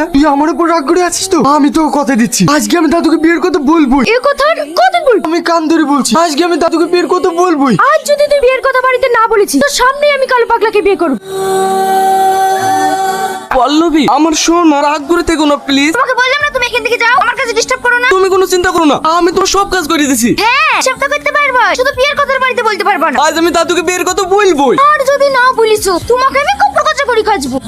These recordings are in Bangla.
না? তুই আমার উপর রাগ করে আছিস তো? আমি তোকে কথা দিচ্ছি, আজকে আমি দাদুকে বিয়ের কথা বলবোই। এ কথা কতদিন বলবো? আমি কান ধরে বলছি, আজকে আমি দাদুকে বিয়ের কথা বলবোই। আজ যদি তুই বিয়ের কথা বাড়িতে না বলেছিস, তোর সামনেই আমি কালো পাগলাকে বিয়ে করব। পল্লবী, আমার শোন, রাগ করে থেকো না প্লিজ। তোমাকে বললাম না তুমি এখান থেকে যাও, আমার কাছে ডিস্টার্ব করো না। তুমি কোনো চিন্তা করো না, আমি তোমার সব কাজ করে দিছি। হ্যাঁ, সবটা করতে পারবা, শুধু বিয়ের কথা বাড়িতে বলতে পারবা না। আজ আমি দাদুকে বিয়ের কথা বলবোই। আর যদি না বলিস, তোমাকে আমি কপড় কাচা করে খাজবো।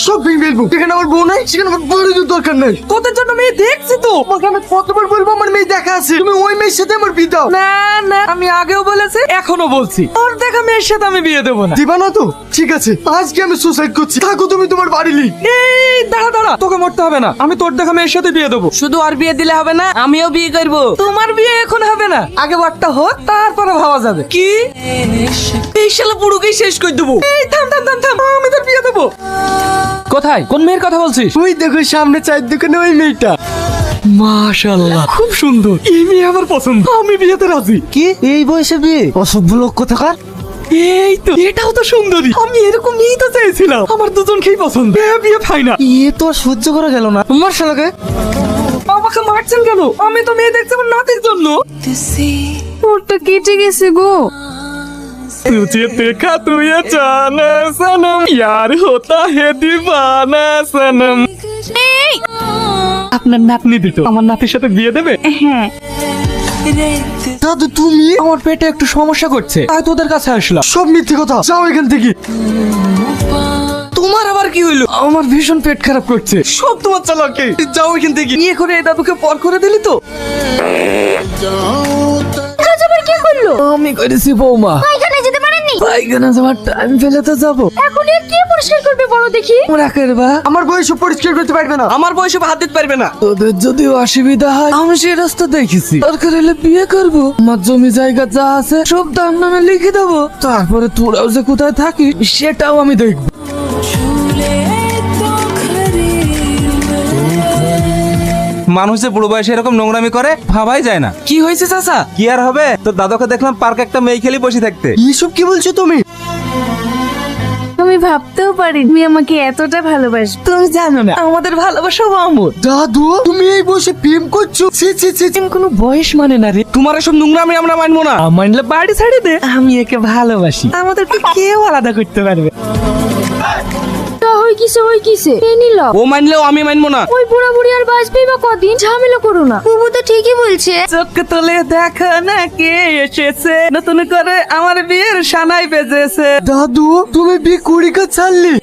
সব ভেঙে ফেলবো। যেখানে আমার বউ নাই সেখানে আমার বউর দরকার নাই। তোদের জন্য মেয়ে দেখছি তো। তোমাকে আমি কতবার বলবো আমার মেয়ে দেখা আছে, তুমি ওই মেয়ের সাথে আমার বিয়ে দাও। না না, আমি আগেও বলেছি, এখনো বলছি, তোর দেখা মেয়ের সাথে আমি বিয়ে দেবো না। দিবা না তো? ঠিক আছে, আজকে আমি সুসাইড করছি, থাকো তুমি তোমার বাড়ি লিখ। এই দাঁড়া দাঁড়া, তোকে মরতে হবে না, আমি তোর দেখা মেয়ের সাথে বিয়ে দেবো। শুধু আর বিয়ে দিলে হবে না, আমিও বিয়ে করবো। তোমার বিয়ে এখন হবে না, আগে বারটা হোক, তারপরে ভাবা যাবে। কি এই শালা পুরোকেই শেষ করে দেবো। এই থাম থাম থাম থাম, আমি তোর বিয়ে দেবো। কোথায়, কোন মেয়ের কথা বলছিস? ওই দেখো সামনে চায়ের দোকানে ওই মেয়েটা। মাশাআল্লাহ, খুব সুন্দর, এই মেয়ে আমার পছন্দ, আমি বিয়েতে রাজি। কি এই বয়সে বিয়ে? অসভ্য লোক কোথাকার। এই তো, এটাও তো সুন্দরী, আমি এরকম মেয়েই তো চাইছিলাম। আমার দুজনকেই পছন্দ, বিয়ে ফাইনাল। এ তো আর সহ্য করা গেল না। তোমার শালাকে আমাকে মারছেন কেন? আমি তো মেয়ে দেখছি আমার নাতির জন্য। ওরটা কেটে গেছে গো। तुझे देखा तू ये जाना सनम, यार होता है दीवाना सनम। এই আপনার নাতনি দিত, আমার নাতির সাথে বিয়ে দেবে? হ্যাঁ, দাদু তুমি? আমার পেটে একটু সমস্যা করছে, তাই তোদের কাছে আসলাম। সব মিথ্যে কথা, যাও এখান থেকে। তোমার আবার কি হইলো? আমার ভীষণ পেট খারাপ করছে, সব তোমার চালাকি। যাও এখান থেকে। বিয়ে করে এই দাদুকে পর করে দিলি তো। কাজ আবার কি করলো? আমি করেছি বৌমা, এখানে যেতে পারেননি? পায়খানা যাওয়ার টাইম পেলে তো যাবো। এখন আর কে পরিষ্কার করবে বলো দেখি? ওরা করবা, আমার বয়সে পরিষ্কার করতে পারবে না। আমার বয়সে হাত দিতে পারবে না। তোদের যদি অসুবিধা হয়, আমি সেই রাস্তা দেখেছি, দরকার হলে বিয়ে করবো, আমার জমি জায়গা যা আছে সব তার নামে লিখে দেবো, তারপরে তোরাও যে কোথায় থাকিস সেটাও আমি দেখবো। মানুষ যে বুড়ো বয়সে এরকম নোংরামি করে ভাবাই যায় না। কি হয়েছে চাচা? কি আর হবে, তোর দাদাকে দেখলাম পার্কে একটা মেয়ে খেলি বসে থাকতে। এইসব কি বলছো তুমি? আমি ভাবতেও পারি তুমি আমাকে এতটা ভালোবাসো। তুমি জানো না আমাদের ভালোবাসা অমর। দাদু তুমি এই বয়সে প্রেম করছো? ছি ছি ছি ছি। কোনো বয়স মানে না রে, তোমার এসব নোংরামি আমরা মানবো না। মানলে বাড়ি ছাড়ে দে, আমি একে ভালোবাসি, আমাদেরকে কেউ আলাদা করতে পারবে। হই কিসে এ নিল? ও মানলেও আমি মানবো না। ওই বুড়া বুড়ি আর বাঁচবেই বা কদিন? ঝামেলা করো না, বুবু তো ঠিকই বলছে। চোখ তোলে দেখো না কে এসেছে, নতুন করে আমার বিয়ের সানাই বেজেছে। দাদু তুমি বিয়ে করি কা ছাড়লি?